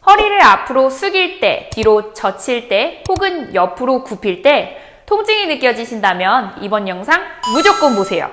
허리를 앞으로 숙일 때, 뒤로 젖힐 때, 혹은 옆으로 굽힐 때 통증이 느껴지신다면 이번 영상 무조건 보세요.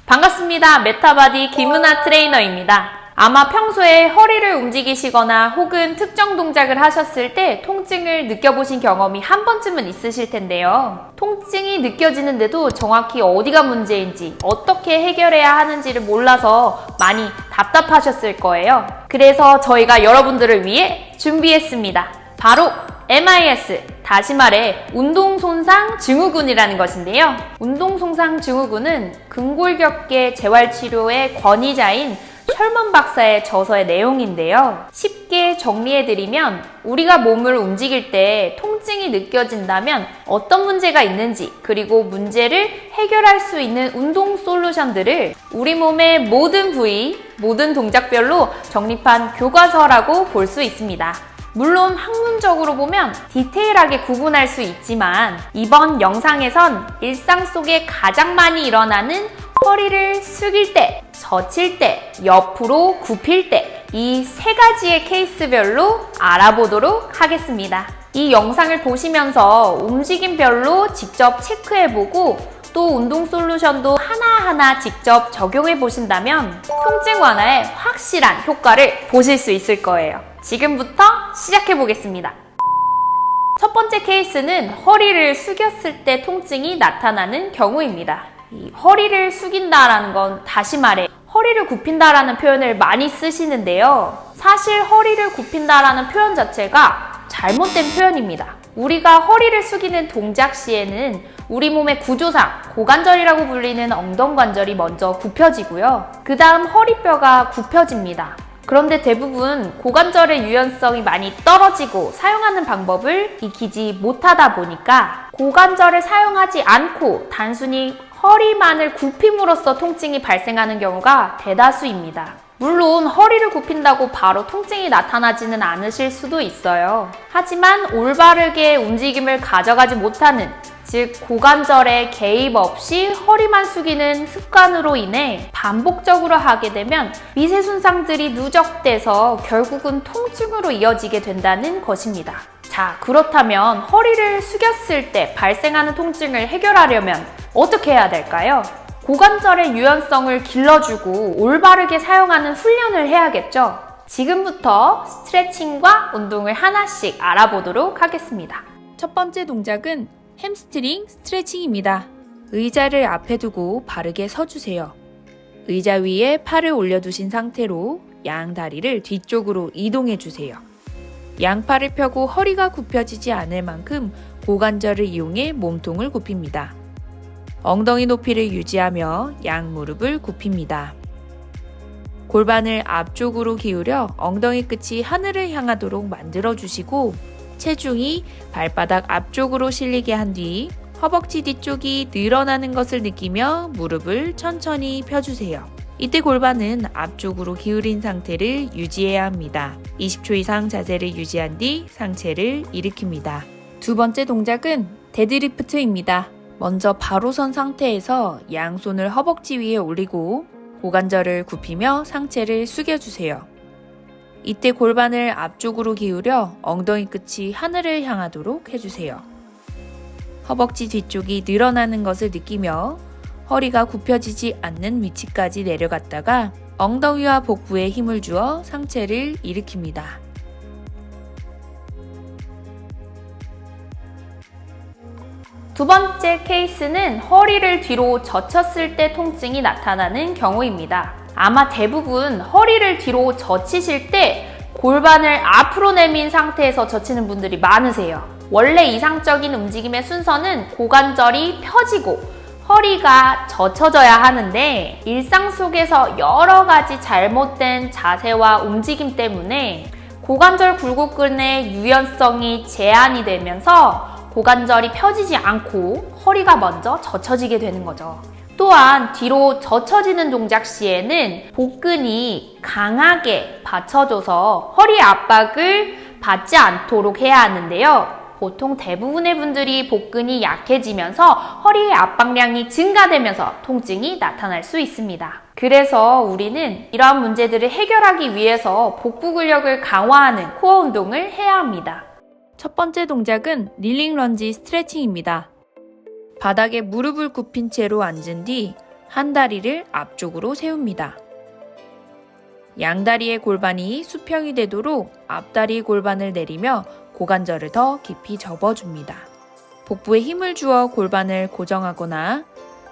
반갑습니다. 메타바디 김은하 트레이너입니다. 아마 평소에 허리를 움직이시거나 혹은 특정 동작을 하셨을 때 통증을 느껴보신 경험이 한 번쯤은 있으실 텐데요. 통증이 느껴지는데도 정확히 어디가 문제인지 어떻게 해결해야 하는지를 몰라서 많이 답답하셨을 거예요. 그래서 저희가 여러분들을 위해 준비했습니다. 바로 MIS, 다시 말해 운동손상 증후군이라는 것인데요. 운동손상 증후군은 근골격계 재활치료의 권위자인 철문 박사의 저서의 내용인데요. 쉽게 정리해드리면 우리가 몸을 움직일 때 통증이 느껴진다면 어떤 문제가 있는지, 그리고 문제를 해결할 수 있는 운동 솔루션들을 우리 몸의 모든 부위, 모든 동작별로 정립한 교과서라고 볼 수 있습니다. 물론 학문적으로 보면 디테일하게 구분할 수 있지만 이번 영상에선 일상 속에 가장 많이 일어나는 허리를 숙일 때, 젖힐 때, 옆으로 굽힐 때 이 세 가지의 케이스별로 알아보도록 하겠습니다. 이 영상을 보시면서 움직임별로 직접 체크해보고 또 운동 솔루션도 하나하나 직접 적용해 보신다면 통증 완화에 확실한 효과를 보실 수 있을 거예요. 지금부터 시작해 보겠습니다. 첫 번째 케이스는 허리를 숙였을 때 통증이 나타나는 경우입니다. 이 허리를 숙인다라는 건 다시 말해 허리를 굽힌다라는 표현을 많이 쓰시는데요. 사실 허리를 굽힌다라는 표현 자체가 잘못된 표현입니다. 우리가 허리를 숙이는 동작 시에는 우리 몸의 구조상 고관절이라고 불리는 엉덩관절이 먼저 굽혀지고요. 그 다음 허리뼈가 굽혀집니다. 그런데 대부분 고관절의 유연성이 많이 떨어지고 사용하는 방법을 익히지 못하다 보니까 고관절을 사용하지 않고 단순히 허리만을 굽힘으로써 통증이 발생하는 경우가 대다수입니다. 물론 허리를 굽힌다고 바로 통증이 나타나지는 않으실 수도 있어요. 하지만 올바르게 움직임을 가져가지 못하는, 즉 고관절에 개입 없이 허리만 숙이는 습관으로 인해 반복적으로 하게 되면 미세 손상들이 누적돼서 결국은 통증으로 이어지게 된다는 것입니다. 자, 그렇다면 허리를 숙였을 때 발생하는 통증을 해결하려면 어떻게 해야 될까요? 고관절의 유연성을 길러주고 올바르게 사용하는 훈련을 해야겠죠? 지금부터 스트레칭과 운동을 하나씩 알아보도록 하겠습니다. 첫 번째 동작은 햄스트링 스트레칭입니다. 의자를 앞에 두고 바르게 서주세요. 의자 위에 팔을 올려두신 상태로 양 다리를 뒤쪽으로 이동해주세요. 양팔을 펴고 허리가 굽혀지지 않을 만큼 고관절을 이용해 몸통을 굽힙니다. 엉덩이 높이를 유지하며 양 무릎을 굽힙니다. 골반을 앞쪽으로 기울여 엉덩이 끝이 하늘을 향하도록 만들어주시고 체중이 발바닥 앞쪽으로 실리게 한 뒤 허벅지 뒤쪽이 늘어나는 것을 느끼며 무릎을 천천히 펴주세요. 이때 골반은 앞쪽으로 기울인 상태를 유지해야 합니다. 20초 이상 자세를 유지한 뒤 상체를 일으킵니다. 두 번째 동작은 데드리프트입니다. 먼저 바로 선 상태에서 양손을 허벅지 위에 올리고 고관절을 굽히며 상체를 숙여주세요. 이때 골반을 앞쪽으로 기울여 엉덩이 끝이 하늘을 향하도록 해주세요. 허벅지 뒤쪽이 늘어나는 것을 느끼며 허리가 굽혀지지 않는 위치까지 내려갔다가 엉덩이와 복부에 힘을 주어 상체를 일으킵니다. 두 번째 케이스는 허리를 뒤로 젖혔을 때 통증이 나타나는 경우입니다. 아마 대부분 허리를 뒤로 젖히실 때 골반을 앞으로 내민 상태에서 젖히는 분들이 많으세요. 원래 이상적인 움직임의 순서는 고관절이 펴지고 허리가 젖혀져야 하는데 일상 속에서 여러 가지 잘못된 자세와 움직임 때문에 고관절 굴곡근의 유연성이 제한이 되면서 고관절이 펴지지 않고 허리가 먼저 젖혀지게 되는 거죠. 또한 뒤로 젖혀지는 동작 시에는 복근이 강하게 받쳐줘서 허리 압박을 받지 않도록 해야 하는데요. 보통 대부분의 분들이 복근이 약해지면서 허리의 압박량이 증가되면서 통증이 나타날 수 있습니다. 그래서 우리는 이러한 문제들을 해결하기 위해서 복부 근력을 강화하는 코어 운동을 해야 합니다. 첫 번째 동작은 릴링 런지 스트레칭입니다. 바닥에 무릎을 굽힌 채로 앉은 뒤 한 다리를 앞쪽으로 세웁니다. 양다리의 골반이 수평이 되도록 앞다리 골반을 내리며 고관절을 더 깊이 접어줍니다. 복부에 힘을 주어 골반을 고정하거나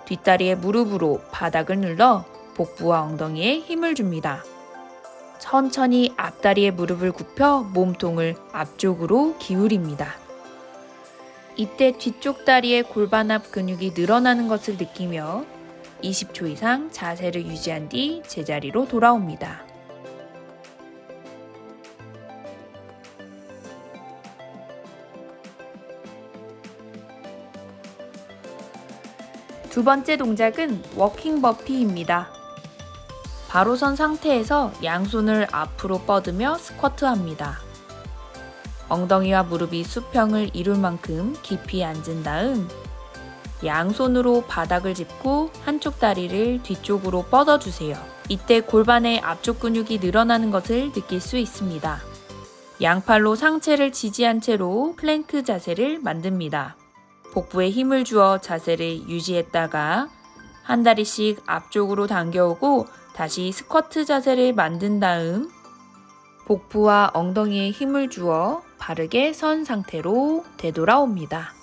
뒷다리의 무릎으로 바닥을 눌러 복부와 엉덩이에 힘을 줍니다. 천천히 앞다리의 무릎을 굽혀 몸통을 앞쪽으로 기울입니다. 이때 뒤쪽 다리의 골반 앞 근육이 늘어나는 것을 느끼며 20초 이상 자세를 유지한 뒤 제자리로 돌아옵니다. 두 번째 동작은 워킹 버피입니다. 바로 선 상태에서 양손을 앞으로 뻗으며 스쿼트합니다. 엉덩이와 무릎이 수평을 이룰 만큼 깊이 앉은 다음 양손으로 바닥을 짚고 한쪽 다리를 뒤쪽으로 뻗어주세요. 이때 골반의 앞쪽 근육이 늘어나는 것을 느낄 수 있습니다. 양팔로 상체를 지지한 채로 플랭크 자세를 만듭니다. 복부에 힘을 주어 자세를 유지했다가 한 다리씩 앞쪽으로 당겨오고 다시 스쿼트 자세를 만든 다음 복부와 엉덩이에 힘을 주어 바르게 선 상태로 되돌아옵니다.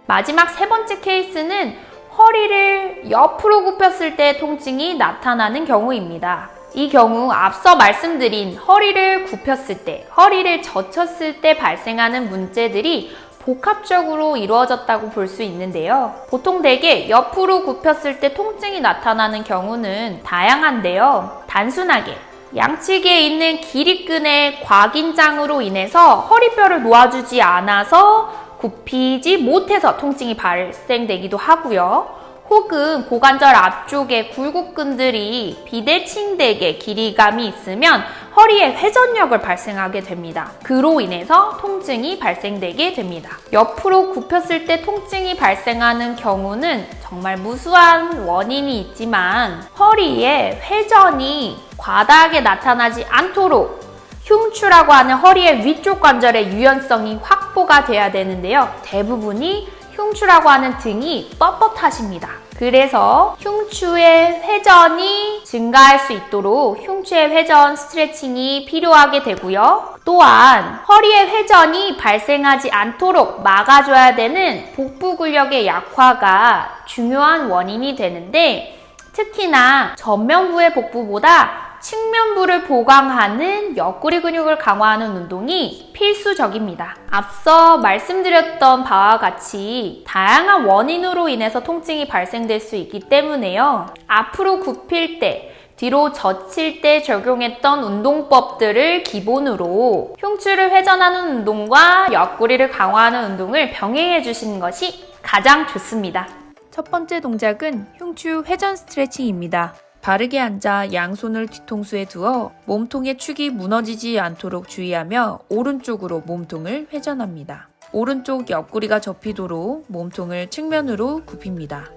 마지막 세 번째 케이스는 허리를 옆으로 굽혔을 때 통증이 나타나는 경우입니다. 이 경우 앞서 말씀드린 허리를 굽혔을 때, 허리를 젖혔을 때 발생하는 문제들이 복합적으로 이루어졌다고 볼 수 있는데요. 보통 대개 옆으로 굽혔을 때 통증이 나타나는 경우는 다양한데요. 단순하게 양측에 있는 길이끈의 과긴장으로 인해서 허리뼈를 놓아주지 않아서 굽히지 못해서 통증이 발생되기도 하고요. 혹은 고관절 앞쪽에 굴곡근들이 비대칭되게 길이감이 있으면 허리에 회전력을 발생하게 됩니다. 그로 인해서 통증이 발생되게 됩니다. 옆으로 굽혔을 때 통증이 발생하는 경우는 정말 무수한 원인이 있지만 허리에 회전이 과다하게 나타나지 않도록 흉추라고 하는 허리의 위쪽 관절의 유연성이 확보가 돼야 되는데요. 대부분이 흉추라고 하는 등이 뻣뻣하십니다. 그래서 흉추의 회전이 증가할 수 있도록 흉추의 회전 스트레칭이 필요하게 되고요. 또한 허리의 회전이 발생하지 않도록 막아줘야 되는 복부 근력의 약화가 중요한 원인이 되는데 특히나 전면부의 복부보다 측면부를 보강하는 옆구리 근육을 강화하는 운동이 필수적입니다. 앞서 말씀드렸던 바와 같이 다양한 원인으로 인해서 통증이 발생될 수 있기 때문에요. 앞으로 굽힐 때, 뒤로 젖힐 때 적용했던 운동법들을 기본으로 흉추를 회전하는 운동과 옆구리를 강화하는 운동을 병행해 주시는 것이 가장 좋습니다. 첫 번째 동작은 흉추 회전 스트레칭입니다. 바르게 앉아 양손을 뒤통수에 두어 몸통의 축이 무너지지 않도록 주의하며 오른쪽으로 몸통을 회전합니다. 오른쪽 옆구리가 접히도록 몸통을 측면으로 굽힙니다.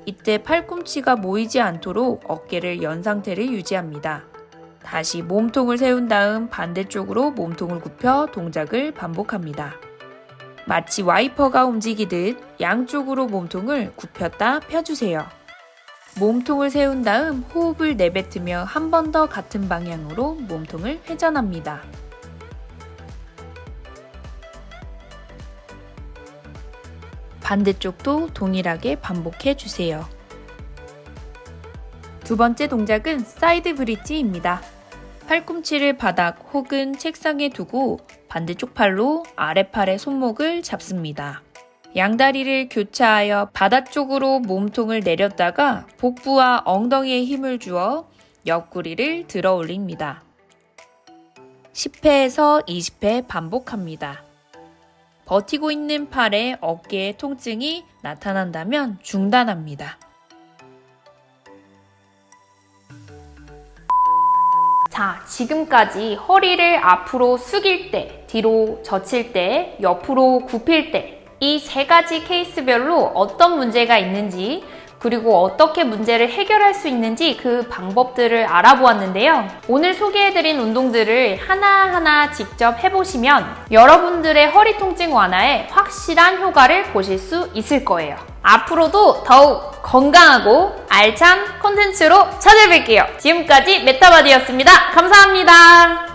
이때 팔꿈치가 모이지 않도록 어깨를 연 상태를 유지합니다. 다시 몸통을 세운 다음 반대쪽으로 몸통을 굽혀 동작을 반복합니다. 마치 와이퍼가 움직이듯 양쪽으로 몸통을 굽혔다 펴주세요. 몸통을 세운 다음 호흡을 내뱉으며 한 번 더 같은 방향으로 몸통을 회전합니다. 반대쪽도 동일하게 반복해 주세요. 두 번째 동작은 사이드 브릿지입니다. 팔꿈치를 바닥 혹은 책상에 두고 반대쪽 팔로 아랫팔의 손목을 잡습니다. 양다리를 교차하여 바닥 쪽으로 몸통을 내렸다가 복부와 엉덩이에 힘을 주어 옆구리를 들어 올립니다. 10회에서 20회 반복합니다. 버티고 있는 팔에 어깨에 통증이 나타난다면 중단합니다. 자, 지금까지 허리를 앞으로 숙일 때, 뒤로 젖힐 때, 옆으로 굽힐 때, 이 세 가지 케이스별로 어떤 문제가 있는지, 그리고 어떻게 문제를 해결할 수 있는지 그 방법들을 알아보았는데요. 오늘 소개해드린 운동들을 하나하나 직접 해보시면 여러분들의 허리 통증 완화에 확실한 효과를 보실 수 있을 거예요. 앞으로도 더욱 건강하고 알찬 콘텐츠로 찾아뵐게요. 지금까지 메타바디였습니다. 감사합니다.